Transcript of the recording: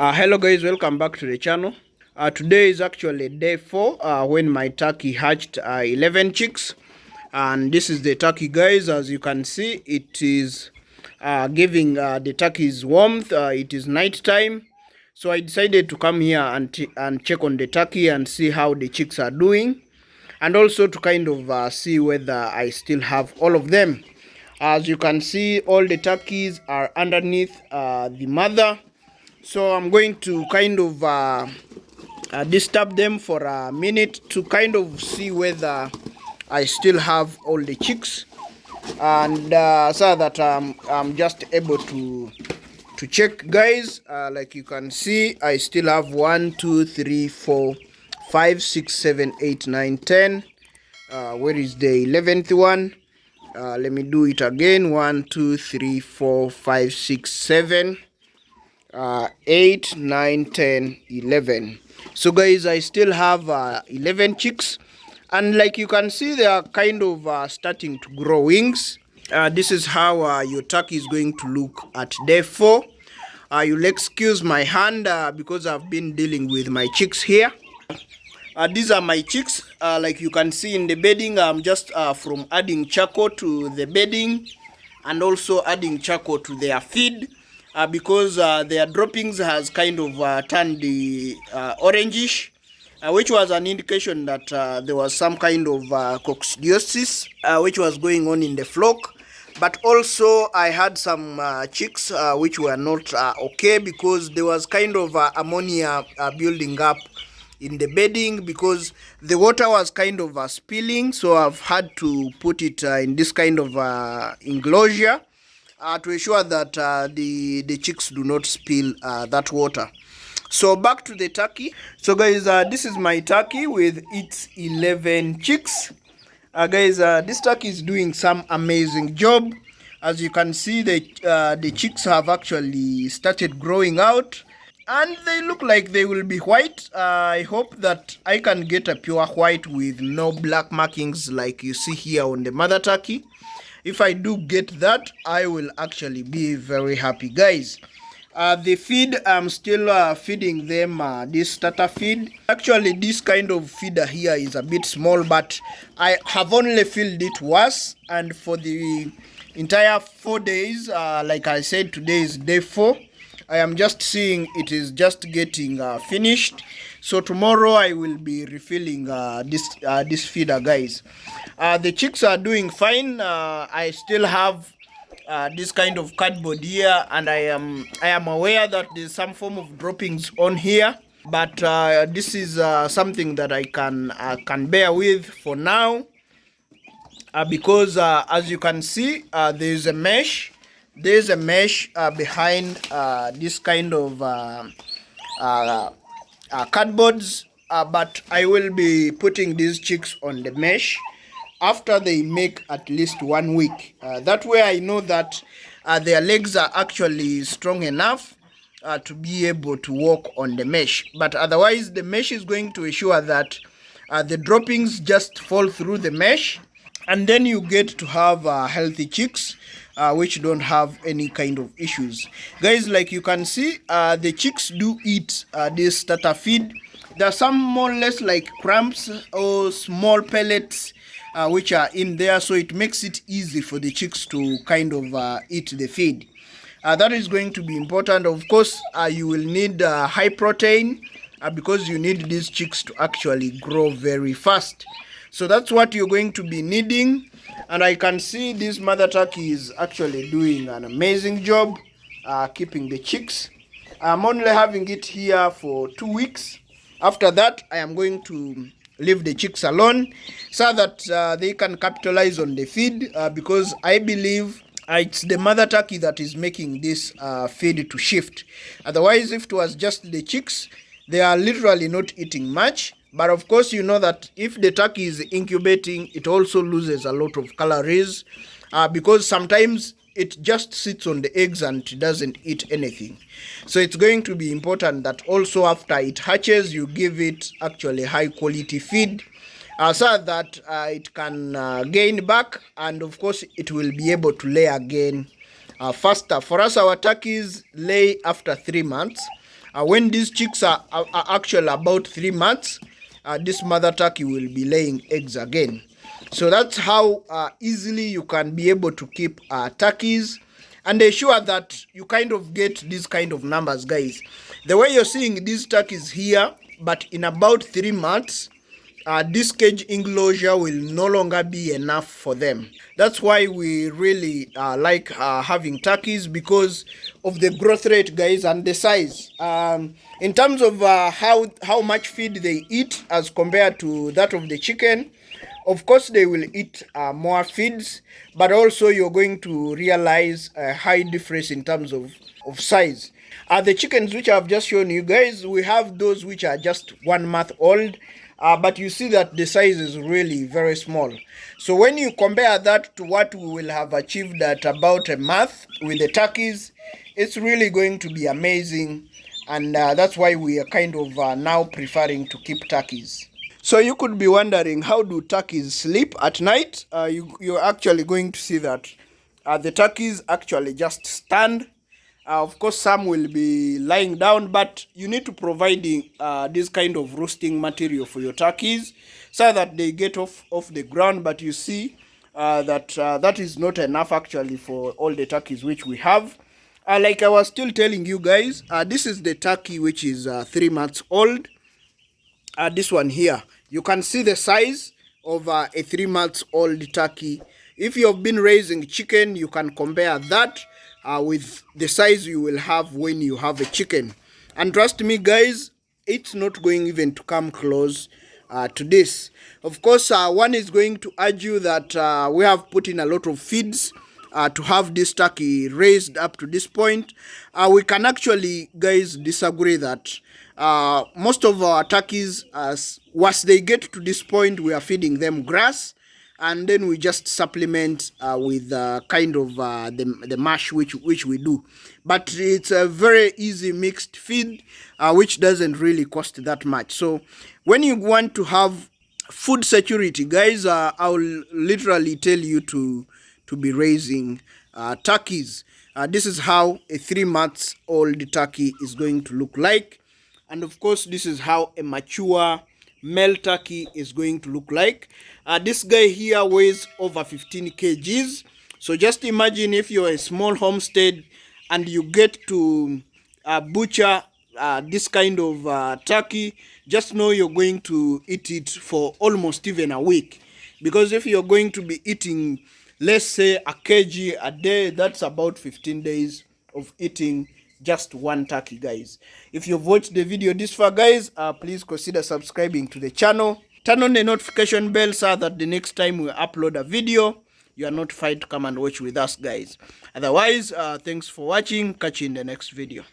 Hello guys, welcome back to the channel. Today is actually day 4 when my turkey hatched 11 chicks, and this is the turkey, guys. As you can see, it is giving the turkeys warmth. It is night time, so I decided to come here and check on the turkey and see how the chicks are doing, and also to kind of see whether I still have all of them. As you can see, all the turkeys are underneath the mother. So I'm going to kind of disturb them for a minute to kind of see whether I still have all the chicks, and so that I'm just able to check, guys. Like you can see, I still have 1 2 3 4 5 6 7 8 9 10. Where is the 11th one? Let me do it again. 1 2 3 4 5 6 7 8 9 10 11. So guys, I still have 11 chicks, and like you can see, they are kind of starting to grow wings. This is how your turkey is going to look at day 4. You'll excuse my hand because I've been dealing with my chicks here. These are my chicks. Like you can see in the bedding, I'm just from adding charcoal to the bedding and also adding charcoal to their feed. Because their droppings has kind of turned the orangish, which was an indication that there was some kind of coccidiosis which was going on in the flock. But also I had some chicks which were not okay, because there was kind of ammonia building up in the bedding because the water was kind of spilling. So I've had to put it in this kind of enclosure to ensure that the chicks do not spill that water. So back to the turkey. So guys, this is my turkey with its 11 chicks. Guys, this turkey is doing some amazing job. As you can see, the chicks have actually started growing out, and they look like they will be white. I hope that I can get a pure white with no black markings like you see here on the mother turkey. If I do get that, I will actually be very happy, guys. The feed, I'm still feeding them this starter feed. Actually, this kind of feeder here is a bit small, but I have only filled it once, and for the entire 4 days, like I said, today is day 4. I am just seeing it is just getting finished. So tomorrow I will be refilling this feeder, guys. The chicks are doing fine. I still have this kind of cardboard here, and I am aware that there's some form of droppings on here, but this is something that I can bear with for now, because as you can see, there's a mesh. There's a mesh behind this kind of cardboards, but I will be putting these chicks on the mesh after they make at least 1 week. That way I know that their legs are actually strong enough to be able to walk on the mesh. But otherwise, the mesh is going to ensure that the droppings just fall through the mesh, and then you get to have healthy chicks which don't have any kind of issues. Guys, like you can see, the chicks do eat this starter feed. There are some more or less like crumbs or small pellets which are in there, so it makes it easy for the chicks to kind of eat the feed. That is going to be important. Of course, you will need high protein because you need these chicks to actually grow very fast. So that's what you're going to be needing. And I can see this mother turkey is actually doing an amazing job keeping the chicks. I'm only having it here for 2 weeks. After that, I am going to leave the chicks alone so that they can capitalize on the feed, because I believe it's the mother turkey that is making this feed to shift. Otherwise, if it was just the chicks, they are literally not eating much. But of course, you know that if the turkey is incubating, it also loses a lot of calories because sometimes it just sits on the eggs and doesn't eat anything. So it's going to be important that also after it hatches, you give it actually high quality feed so that it can gain back, and of course it will be able to lay again faster. For us, our turkeys lay after 3 months. When these chicks are actually about 3 months, this mother turkey will be laying eggs again. So that's how easily you can be able to keep turkeys and ensure that you kind of get these kind of numbers, guys. The way you're seeing these turkeys here, but in about 3 months, this cage enclosure will no longer be enough for them. That's why we really like having turkeys, because of the growth rate, guys, and the size. In terms of how much feed they eat as compared to that of the chicken, of course they will eat more feeds, but also you're going to realize a high difference in terms of size. The chickens which I've just shown you guys, we have those which are just 1 month old, but you see that the size is really very small. So when you compare that to what we will have achieved at about a month with the turkeys, it's really going to be amazing, and that's why we are kind of now preferring to keep turkeys. So you could be wondering, how do turkeys sleep at night? You're actually going to see that the turkeys actually just stand. Of course, some will be lying down, but you need to provide this kind of roosting material for your turkeys so that they get off the ground. But you see that is not enough actually for all the turkeys which we have. Like I was still telling you guys, this is the turkey which is 3 months old. This one here, you can see the size of a 3 months old turkey. If you've been raising chicken, you can compare that with the size you will have when you have a chicken. And trust me, guys, it's not going even to come close to this. Of course, one is going to argue that we have put in a lot of feeds to have this turkey raised up to this point. We can actually, guys, disagree that most of our turkeys, once they get to this point, we are feeding them grass, and then we just supplement with kind of the mash which we do. But it's a very easy mixed feed which doesn't really cost that much. So when you want to have food security, guys, I'll literally tell you to be raising turkeys. This is how a 3 months old turkey is going to look like. And of course, this is how a mature male turkey is going to look like. This guy here weighs over 15 kgs. So just imagine if you're a small homestead and you get to butcher this kind of turkey, just know you're going to eat it for almost even a week. Because if you're going to be eating, let's say, a kg a day, that's about 15 days of eating just one turkey, guys. If you've watched the video this far, guys, please consider subscribing to the channel. Turn on the notification bell so that the next time we upload a video, you are notified to come and watch with us, guys. Otherwise, thanks for watching. Catch you in the next video.